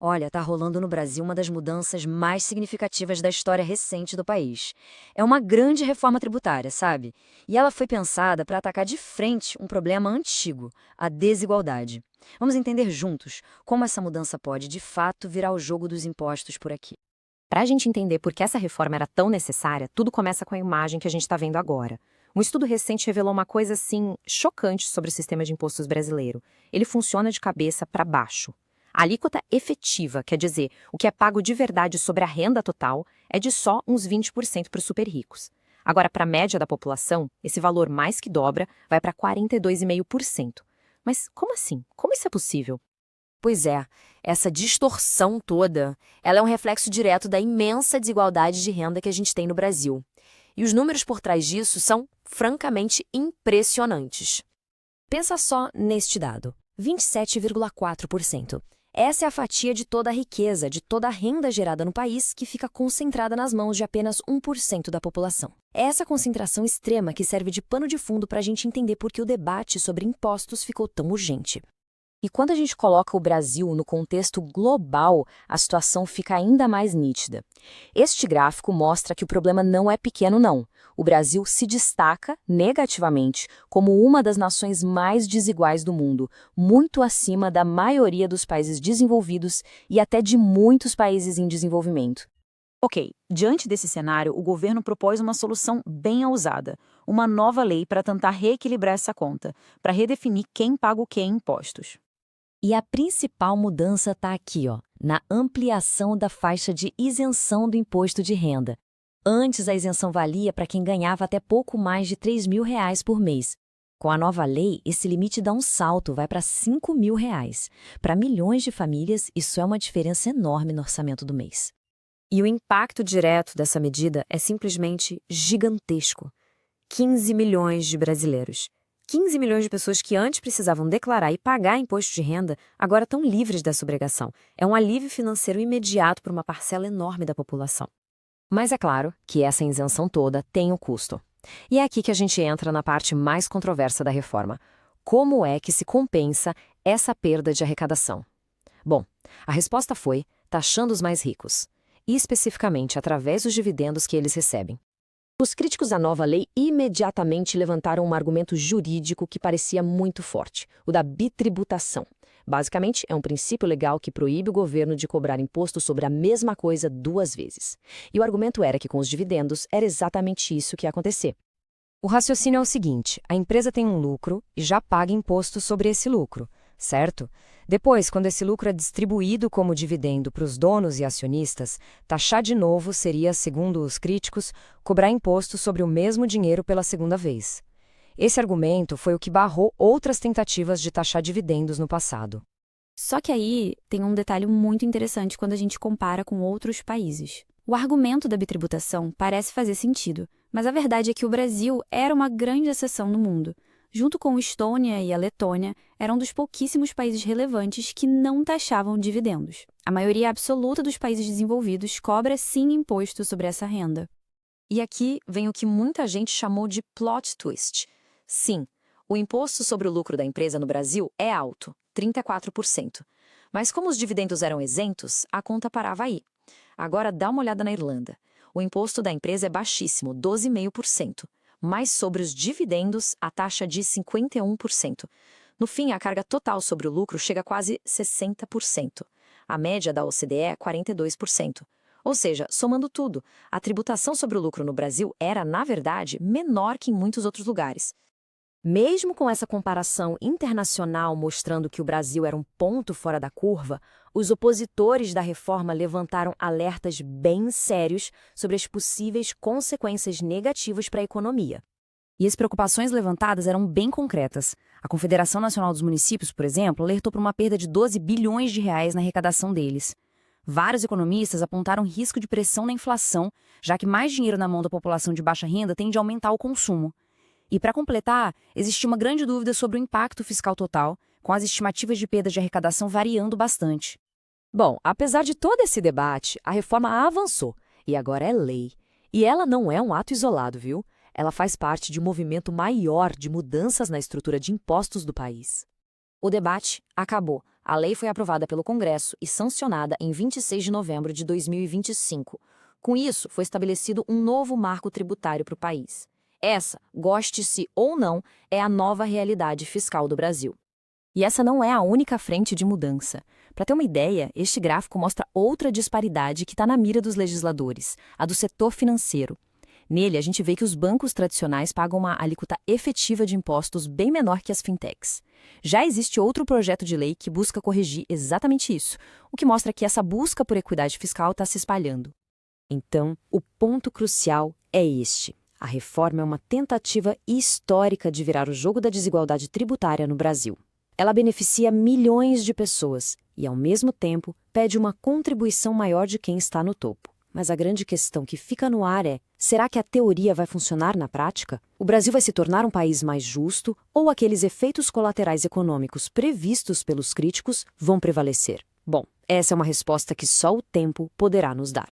Olha, tá rolando no Brasil uma das mudanças mais significativas da história recente do país. É uma grande reforma tributária, sabe? E ela foi pensada para atacar de frente um problema antigo, a desigualdade. Vamos entender juntos como essa mudança pode, de fato, virar o jogo dos impostos por aqui. Para a gente entender por que essa reforma era tão necessária, tudo começa com a imagem que a gente está vendo agora. Um estudo recente revelou uma coisa assim chocante sobre o sistema de impostos brasileiro. Ele funciona de cabeça para baixo. A alíquota efetiva, quer dizer, o que é pago de verdade sobre a renda total, é de só uns 20% para os super ricos. Agora, para a média da população, esse valor mais que dobra vai para 42,5%. Mas como assim? Como isso é possível? Pois é, essa distorção toda, ela é um reflexo direto da imensa desigualdade de renda que a gente tem no Brasil. E os números por trás disso são francamente impressionantes. Pensa só neste dado: 27,4%. Essa é a fatia de toda a riqueza, de toda a renda gerada no país, que fica concentrada nas mãos de apenas 1% da população. É essa concentração extrema que serve de pano de fundo para a gente entender por que o debate sobre impostos ficou tão urgente. E quando a gente coloca o Brasil no contexto global, a situação fica ainda mais nítida. Este gráfico mostra que o problema não é pequeno, não. O Brasil se destaca negativamente como uma das nações mais desiguais do mundo, muito acima da maioria dos países desenvolvidos e até de muitos países em desenvolvimento. Ok, diante desse cenário, o governo propôs uma solução bem ousada, uma nova lei para tentar reequilibrar essa conta, para redefinir quem paga o que em impostos. E a principal mudança está aqui, ó, na ampliação da faixa de isenção do imposto de renda. Antes, a isenção valia para quem ganhava até pouco mais de R$ 3.000 por mês. Com a nova lei, esse limite dá um salto, vai para R$ 5.000. Para milhões de famílias, isso é uma diferença enorme no orçamento do mês. E o impacto direto dessa medida é simplesmente gigantesco. 15 milhões de brasileiros. 15 milhões de pessoas que antes precisavam declarar e pagar imposto de renda, agora estão livres dessa obrigação. É um alívio financeiro imediato para uma parcela enorme da população. Mas é claro que essa isenção toda tem um custo. E é aqui que a gente entra na parte mais controversa da reforma. Como é que se compensa essa perda de arrecadação? Bom, a resposta foi taxando os mais ricos, e especificamente através dos dividendos que eles recebem. Os críticos da nova lei imediatamente levantaram um argumento jurídico que parecia muito forte, o da bitributação. Basicamente, é um princípio legal que proíbe o governo de cobrar imposto sobre a mesma coisa duas vezes. E o argumento era que com os dividendos era exatamente isso que ia acontecer. O raciocínio é o seguinte: a empresa tem um lucro e já paga imposto sobre esse lucro, certo? Depois, quando esse lucro é distribuído como dividendo para os donos e acionistas, taxar de novo seria, segundo os críticos, cobrar imposto sobre o mesmo dinheiro pela segunda vez. Esse argumento foi o que barrou outras tentativas de taxar dividendos no passado. Só que aí tem um detalhe muito interessante quando a gente compara com outros países. O argumento da bitributação parece fazer sentido, mas a verdade é que o Brasil era uma grande exceção no mundo. Junto com Estônia e a Letônia, era um dos pouquíssimos países relevantes que não taxavam dividendos. A maioria absoluta dos países desenvolvidos cobra sim imposto sobre essa renda. E aqui vem o que muita gente chamou de plot twist. Sim, o imposto sobre o lucro da empresa no Brasil é alto, 34%. Mas como os dividendos eram isentos, a conta parava aí. Agora dá uma olhada na Irlanda. O imposto da empresa é baixíssimo, 12,5%. Mas sobre os dividendos, a taxa de 51%. No fim, a carga total sobre o lucro chega a quase 60%. A média da OCDE é 42%. Ou seja, somando tudo, a tributação sobre o lucro no Brasil era, na verdade, menor que em muitos outros lugares. Mesmo com essa comparação internacional mostrando que o Brasil era um ponto fora da curva, os opositores da reforma levantaram alertas bem sérios sobre as possíveis consequências negativas para a economia. E as preocupações levantadas eram bem concretas. A Confederação Nacional dos Municípios, por exemplo, alertou para uma perda de 12 bilhões de reais na arrecadação deles. Vários economistas apontaram risco de pressão na inflação, já que mais dinheiro na mão da população de baixa renda tende a aumentar o consumo. E, para completar, existia uma grande dúvida sobre o impacto fiscal total, com as estimativas de perda de arrecadação variando bastante. Bom, apesar de todo esse debate, a reforma avançou e agora é lei. E ela não é um ato isolado, viu? Ela faz parte de um movimento maior de mudanças na estrutura de impostos do país. O debate acabou. A lei foi aprovada pelo Congresso e sancionada em 26 de novembro de 2025. Com isso, foi estabelecido um novo marco tributário para o país. Essa, goste-se ou não, é a nova realidade fiscal do Brasil. E essa não é a única frente de mudança. Para ter uma ideia, este gráfico mostra outra disparidade que está na mira dos legisladores, a do setor financeiro. Nele, a gente vê que os bancos tradicionais pagam uma alíquota efetiva de impostos bem menor que as fintechs. Já existe outro projeto de lei que busca corrigir exatamente isso, o que mostra que essa busca por equidade fiscal está se espalhando. Então, o ponto crucial é este. A reforma é uma tentativa histórica de virar o jogo da desigualdade tributária no Brasil. Ela beneficia milhões de pessoas e, ao mesmo tempo, pede uma contribuição maior de quem está no topo. Mas a grande questão que fica no ar é: será que a teoria vai funcionar na prática? O Brasil vai se tornar um país mais justo ou aqueles efeitos colaterais econômicos previstos pelos críticos vão prevalecer? Bom, essa é uma resposta que só o tempo poderá nos dar.